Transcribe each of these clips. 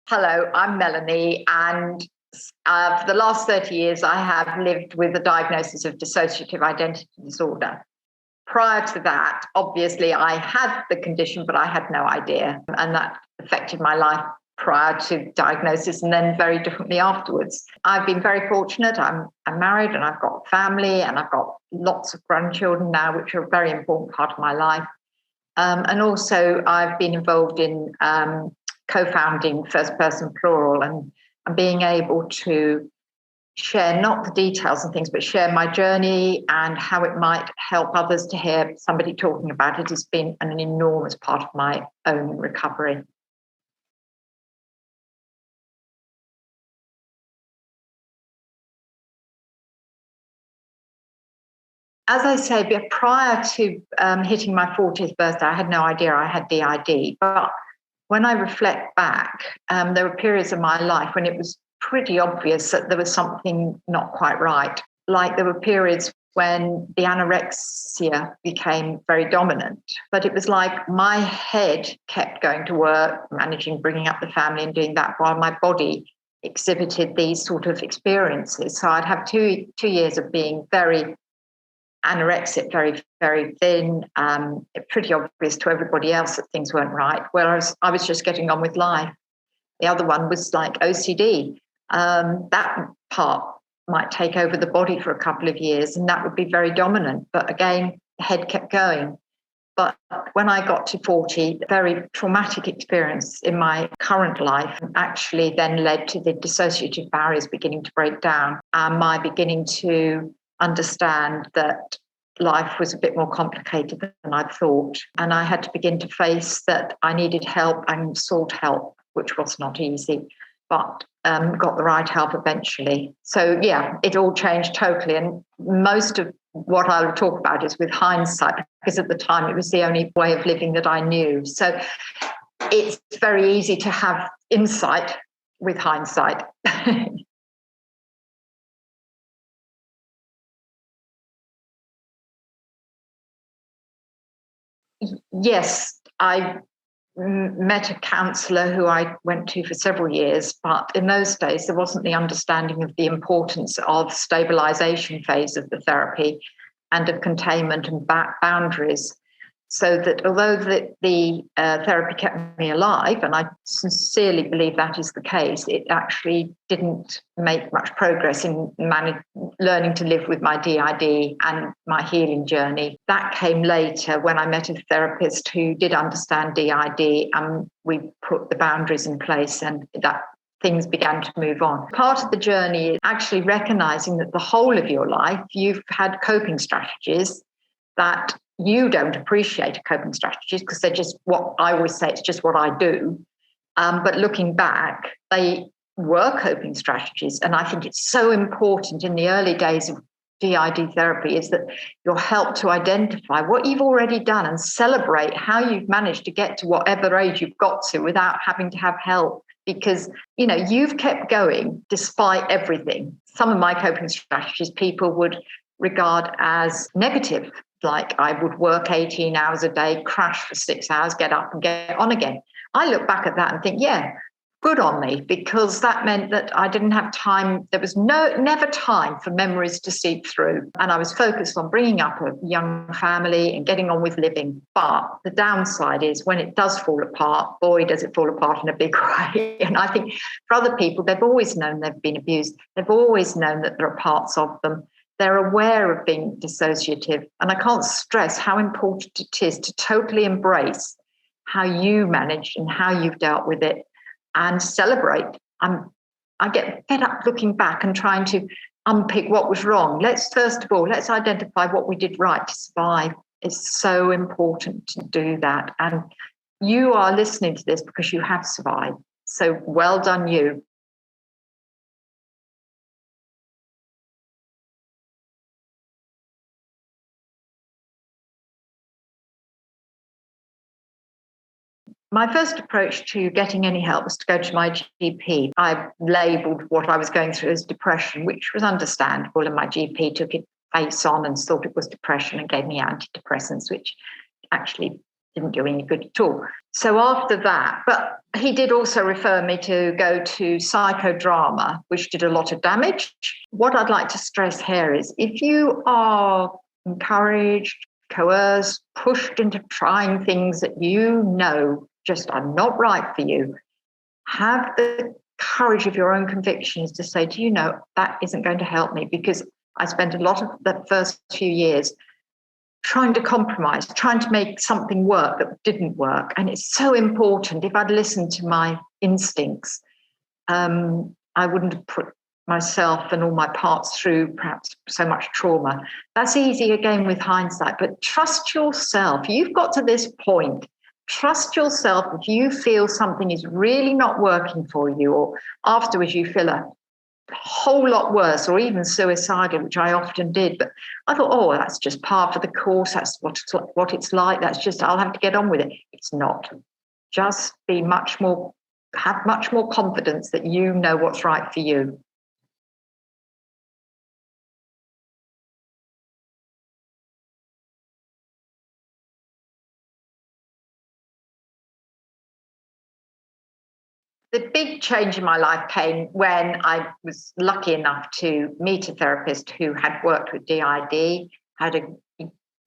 Hello, I'm Melanie, and for the last 30 years, I have lived with the diagnosis of dissociative identity disorder. Prior to that, obviously, I had the condition, but I had no idea, and that affected my life prior to diagnosis and then very differently afterwards. I've been very fortunate. I'm married and I've got family and I've got lots of grandchildren now, which are a very important part of my life. And also, I've been involved in co-founding First Person Plural and being able to share not the details and things, but share my journey and how it might help others to hear somebody talking about it has been an enormous part of my own recovery. As I say, prior to hitting my 40th birthday, I had no idea I had DID. But when I reflect back, there were periods of my life when it was pretty obvious that there was something not quite right. Like there were periods when the anorexia became very dominant. But it was like my head kept going to work, managing, bringing up the family and doing that, while my body exhibited these sort of experiences. So I'd have two years of being very anorexic, very, very thin, pretty obvious to everybody else that things weren't right, whereas I was just getting on with life. The other one was like OCD. That part might take over the body for a couple of years, and that would be very dominant. But again, the head kept going. But when I got to 40, a very traumatic experience in my current life actually then led to the dissociative barriers beginning to break down and my beginning to understand that life was a bit more complicated than I'd thought. And I had to begin to face that I needed help and sought help, which was not easy, but got the right help eventually. So, yeah, it all changed totally. And most of what I will talk about is with hindsight, because at the time it was the only way of living that I knew. So it's very easy to have insight with hindsight. Yes, I met a counsellor who I went to for several years, but in those days there wasn't the understanding of the importance of stabilization phase of the therapy and of containment and boundaries. So that although the therapy kept me alive, and I sincerely believe that is the case, it actually didn't make much progress in learning to live with my DID and my healing journey. That came later when I met a therapist who did understand DID, and we put the boundaries in place, and that things began to move on. Part of the journey is actually recognizing that the whole of your life, you've had coping strategies that you don't appreciate coping strategies because they're just what I always say, it's just what I do. But looking back, they were coping strategies. And I think it's so important in the early days of DID therapy is that you're helped to identify what you've already done and celebrate how you've managed to get to whatever age you've got to without having to have help. Because, you know, you've kept going despite everything. Some of my coping strategies people would regard as negative. Like I would work 18 hours a day, crash for 6 hours, get up and get on again. I look back at that and think, yeah, good on me, because that meant that I didn't have time. There was never time for memories to seep through. And I was focused on bringing up a young family and getting on with living. But the downside is when it does fall apart, boy, does it fall apart in a big way. And I think for other people, they've always known they've been abused. They've always known that there are parts of them. They're aware of being dissociative. And I can't stress how important it is to totally embrace how you managed and how you've dealt with it and celebrate. I get fed up looking back and trying to unpick what was wrong. Let's identify what we did right to survive. It's so important to do that. And you are listening to this because you have survived. So well done, you. My first approach to getting any help was to go to my GP. I labelled what I was going through as depression, which was understandable, and my GP took it face on and thought it was depression and gave me antidepressants, which actually didn't do any good at all. So after that, but he did also refer me to go to psychodrama, which did a lot of damage. What I'd like to stress here is if you are encouraged, coerced, pushed into trying things that you know just are not right for you, have the courage of your own convictions to say, do you know, that isn't going to help me, because I spent a lot of the first few years trying to compromise, trying to make something work that didn't work. And it's so important. If I'd listened to my instincts, I wouldn't have put myself and all my parts through perhaps so much trauma. That's easy again with hindsight, but trust yourself. You've got to this point. Trust yourself. If you feel something is really not working for you, or afterwards you feel a whole lot worse, or even suicidal, which I often did. But I thought, oh, that's just par for the course. That's what it's like. That's just, I'll have to get on with it. It's not. Just be have much more confidence that you know what's right for you. The big change in my life came when I was lucky enough to meet a therapist who had worked with DID, had an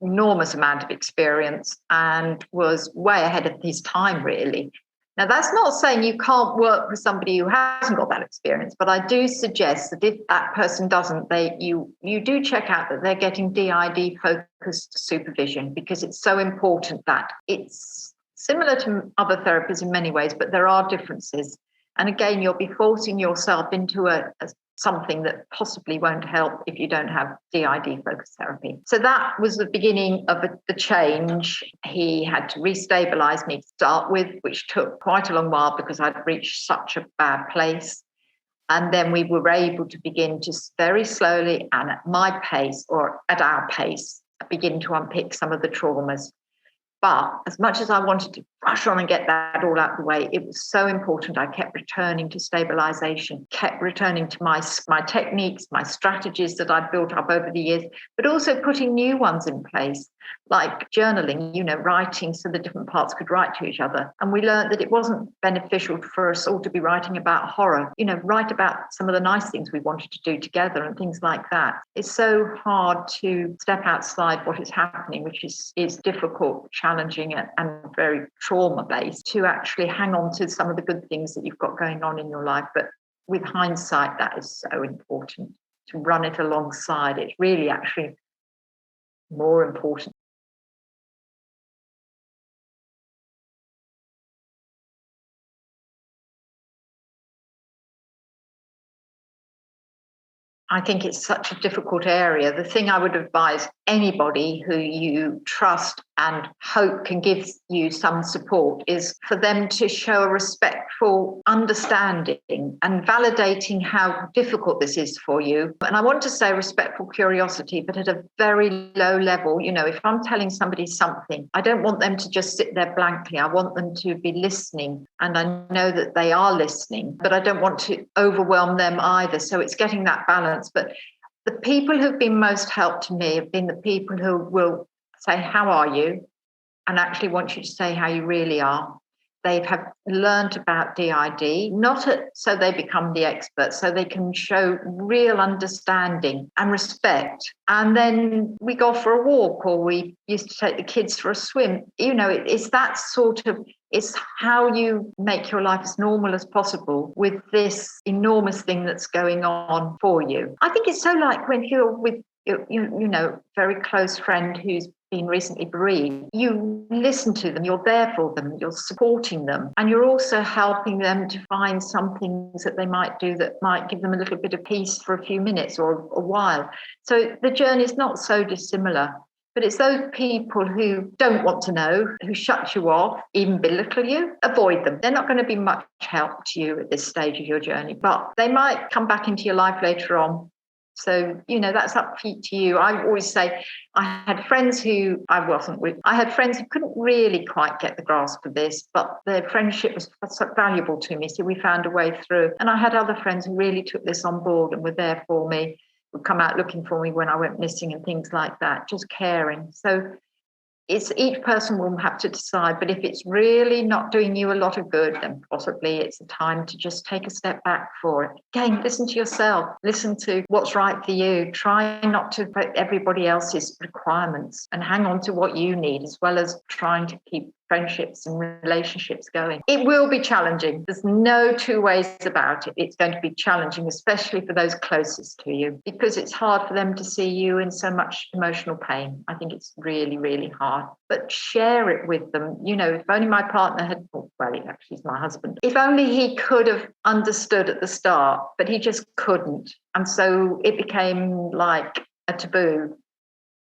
enormous amount of experience, and was way ahead of his time, really. Now, that's not saying you can't work with somebody who hasn't got that experience, but I do suggest that if that person doesn't, you do check out that they're getting DID focused supervision, because it's so important. That it's similar to other therapies in many ways, but there are differences. And again, you'll be forcing yourself into something that possibly won't help if you don't have DID focused therapy. So that was the beginning of the change. He had to restabilize me to start with, which took quite a long while because I'd reached such a bad place. And then we were able to begin to very slowly and at my pace, or at our pace, begin to unpick some of the traumas. But as much as I wanted to rush on and get that all out of the way, it was so important. I kept returning to stabilization, kept returning to my techniques, my strategies that I'd built up over the years, but also putting new ones in place, like journaling, writing so the different parts could write to each other. And we learned that it wasn't beneficial for us all to be writing about horror, write about some of the nice things we wanted to do together and things like that. It's so hard to step outside what is happening, which is difficult, challenging, and very trauma-based, to actually hang on to some of the good things that you've got going on in your life. But with hindsight, that is so important to run it alongside. It's really actually more important. I think it's such a difficult area. The thing I would advise anybody who you trust and hope can give you some support is for them to show a respectful understanding and validating how difficult this is for you. And I want to say respectful curiosity, but at a very low level. If I'm telling somebody something, I don't want them to just sit there blankly. I want them to be listening. And I know that they are listening, but I don't want to overwhelm them either. So it's getting that balance. But the people who've been most helped to me have been the people who will say, how are you? And actually want you to say how you really are. They have learned about DID, so they become the experts, so they can show real understanding and respect. And then we go for a walk, or we used to take the kids for a swim. It's that sort of, it's how you make your life as normal as possible with this enormous thing that's going on for you. I think it's so like when you're with very close friend who's been recently bereaved, you listen to them, you're there for them, you're supporting them, and you're also helping them to find some things that they might do that might give them a little bit of peace for a few minutes or a while. So the journey is not so dissimilar. But it's those people who don't want to know, who shut you off, even belittle you, avoid them. They're not going to be much help to you at this stage of your journey, but they might come back into your life later on. So, that's up to you. I always say I had friends who couldn't really quite get the grasp of this, but their friendship was so valuable to me. So we found a way through. And I had other friends who really took this on board and were there for me, would come out looking for me when I went missing and things like that, just caring. So it's each person will have to decide. But if it's really not doing you a lot of good, then possibly it's a time to just take a step back for it. Again, listen to yourself, listen to what's right for you. Try not to put everybody else's requirements and hang on to what you need, as well as trying to keep friendships and relationships going. It will be challenging. There's no two ways about it. It's going to be challenging, especially for those closest to you, because it's hard for them to see you in so much emotional pain. I think it's really, really hard. But share it with them. You know, if only my partner had, well, he actually is my husband, if only he could have understood at the start, but he just couldn't. And so it became like a taboo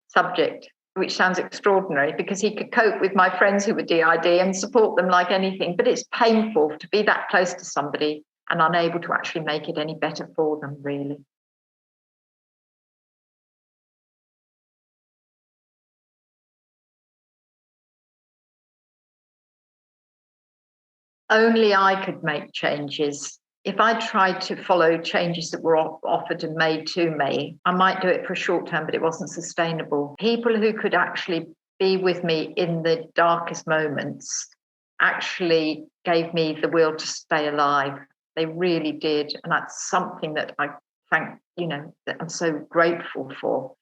subject, which sounds extraordinary, because he could cope with my friends who were DID and support them like anything. But it's painful to be that close to somebody and unable to actually make it any better for them, really. Only I could make changes. If I tried to follow changes that were offered and made to me, I might do it for a short term, but it wasn't sustainable. People who could actually be with me in the darkest moments actually gave me the will to stay alive. They really did. And that's something that I thank, that I'm so grateful for.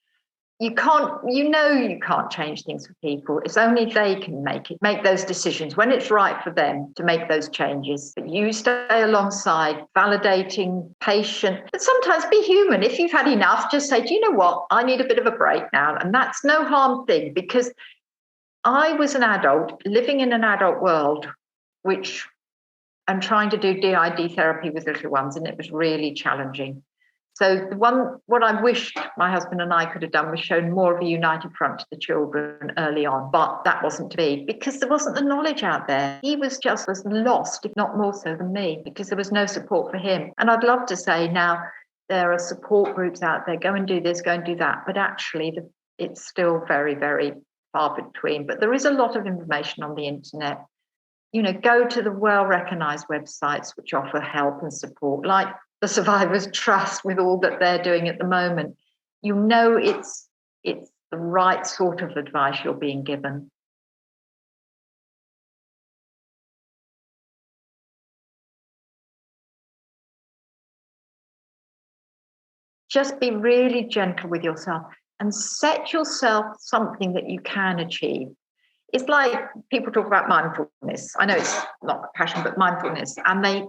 You can't change things for people. It's only they can make those decisions when it's right for them to make those changes. But you stay alongside, validating, patient, but sometimes be human. If you've had enough, just say, do you know what? I need a bit of a break now. And that's no harm thing, because I was an adult living in an adult world, and trying to do DID therapy with little ones, and it was really challenging. So what I wished my husband and I could have done was shown more of a united front to the children early on, but that wasn't to be, because there wasn't the knowledge out there. He was just as lost, if not more so than me, because there was no support for him. And I'd love to say now there are support groups out there, go and do this, go and do that, but actually it's still very, very far between. But there is a lot of information on the internet. Go to the well-recognized websites which offer help and support, like the Survivors Trust, with all that they're doing at the moment. It's the right sort of advice you're being given. Just be really gentle with yourself and set yourself something that you can achieve. It's like people talk about mindfulness. I know it's not passion, but mindfulness. And they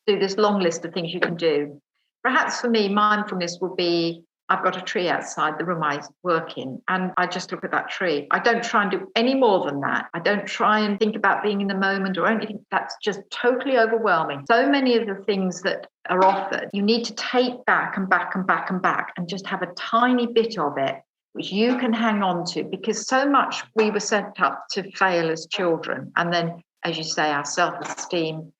do this long list of things you can do. Perhaps for me, mindfulness will be, I've got a tree outside the room I work in, and I just look at that tree. I don't try and do any more than that. I don't try and think about being in the moment or anything. That's just totally overwhelming. So many of the things that are offered, you need to take back and back and back and back and just have a tiny bit of it which you can hang on to, because so much we were set up to fail as children. And then, as you say, our self-esteem,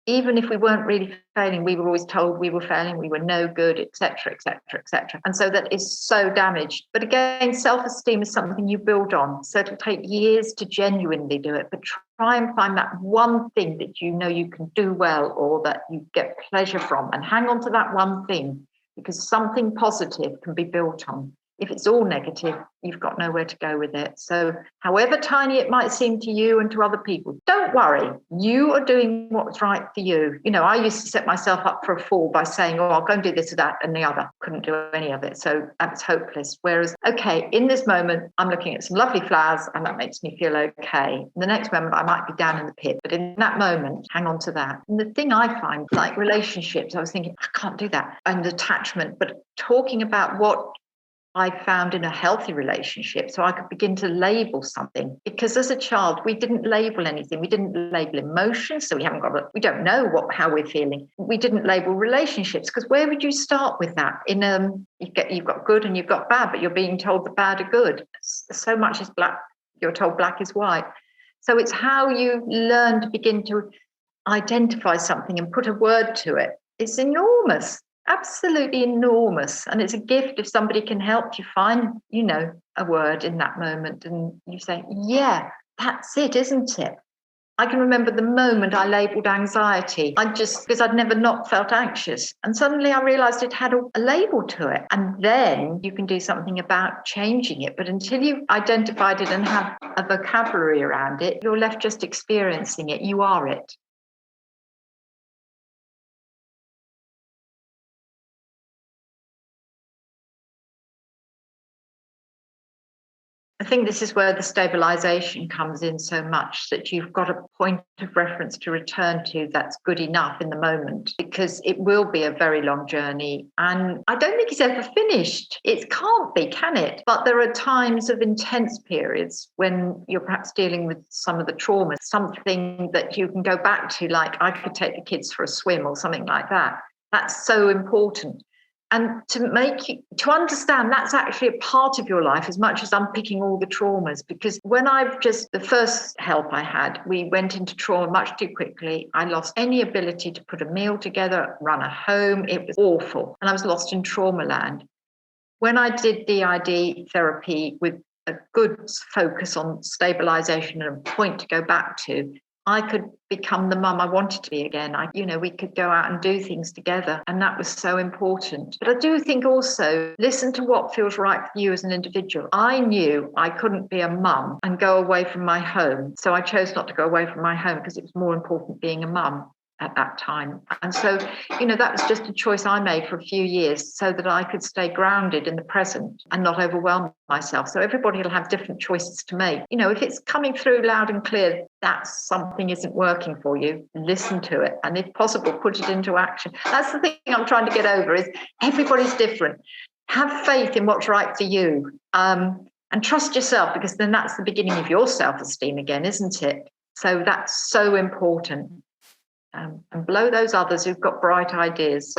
even if we weren't really failing, we were always told we were failing, we were no good, etc., etc., etc. And so that is so damaged. But again, self-esteem is something you build on. So it'll take years to genuinely do it, but try and find that one thing that you can do well, or that you get pleasure from, and hang on to that one thing, because something positive can be built on. If it's all negative, you've got nowhere to go with it. So however tiny it might seem to you and to other people, don't worry. You are doing what's right for you. I used to set myself up for a fall by saying, oh, I'll go and do this or that and the other. Couldn't do any of it. So that's hopeless. Whereas, okay, in this moment, I'm looking at some lovely flowers and that makes me feel okay. The next moment, I might be down in the pit. But in that moment, hang on to that. And the thing I find, like relationships, I was thinking, I can't do that. And attachment, but talking about what I found in a healthy relationship, so I could begin to label something. Because as a child, we didn't label anything. We didn't label emotions, so we don't know how we're feeling. We didn't label relationships, because where would you start with that? You've got good and you've got bad, but you're being told the bad are good. So much is black. You're told black is white. So it's how you learn to begin to identify something and put a word to it. It's enormous. Absolutely enormous. And it's a gift if somebody can help you find, a word in that moment and you say, yeah, that's it, isn't it? I can remember the moment I labelled anxiety. Because I'd never not felt anxious. And suddenly I realised it had a label to it. And then you can do something about changing it. But until you've identified it and have a vocabulary around it, you're left just experiencing it. You are it. I think this is where the stabilization comes in so much, that you've got a point of reference to return to that's good enough in the moment, because it will be a very long journey. And I don't think it's ever finished. It can't be, can it? But there are times of intense periods when you're perhaps dealing with some of the trauma, something that you can go back to, like I could take the kids for a swim or something like that. That's so important. And to understand that's actually a part of your life as much as unpicking all the traumas. Because the first help I had, we went into trauma much too quickly. I lost any ability to put a meal together, run a home. It was awful. And I was lost in trauma land. When I did DID therapy with a good focus on stabilization and a point to go back to, I could become the mum I wanted to be again. We could go out and do things together. And that was so important. But I do think also listen to what feels right for you as an individual. I knew I couldn't be a mum and go away from my home. So I chose not to go away from my home because it was more important being a mum at that time. And so, that was just a choice I made for a few years so that I could stay grounded in the present and not overwhelm myself. So everybody will have different choices to make. If it's coming through loud and clear that something isn't working for you, listen to it. And if possible, put it into action. That's the thing I'm trying to get over, is everybody's different. Have faith in what's right for you, and trust yourself, because then that's the beginning of your self-esteem again, isn't it? So that's so important. And blow those others who've got bright ideas.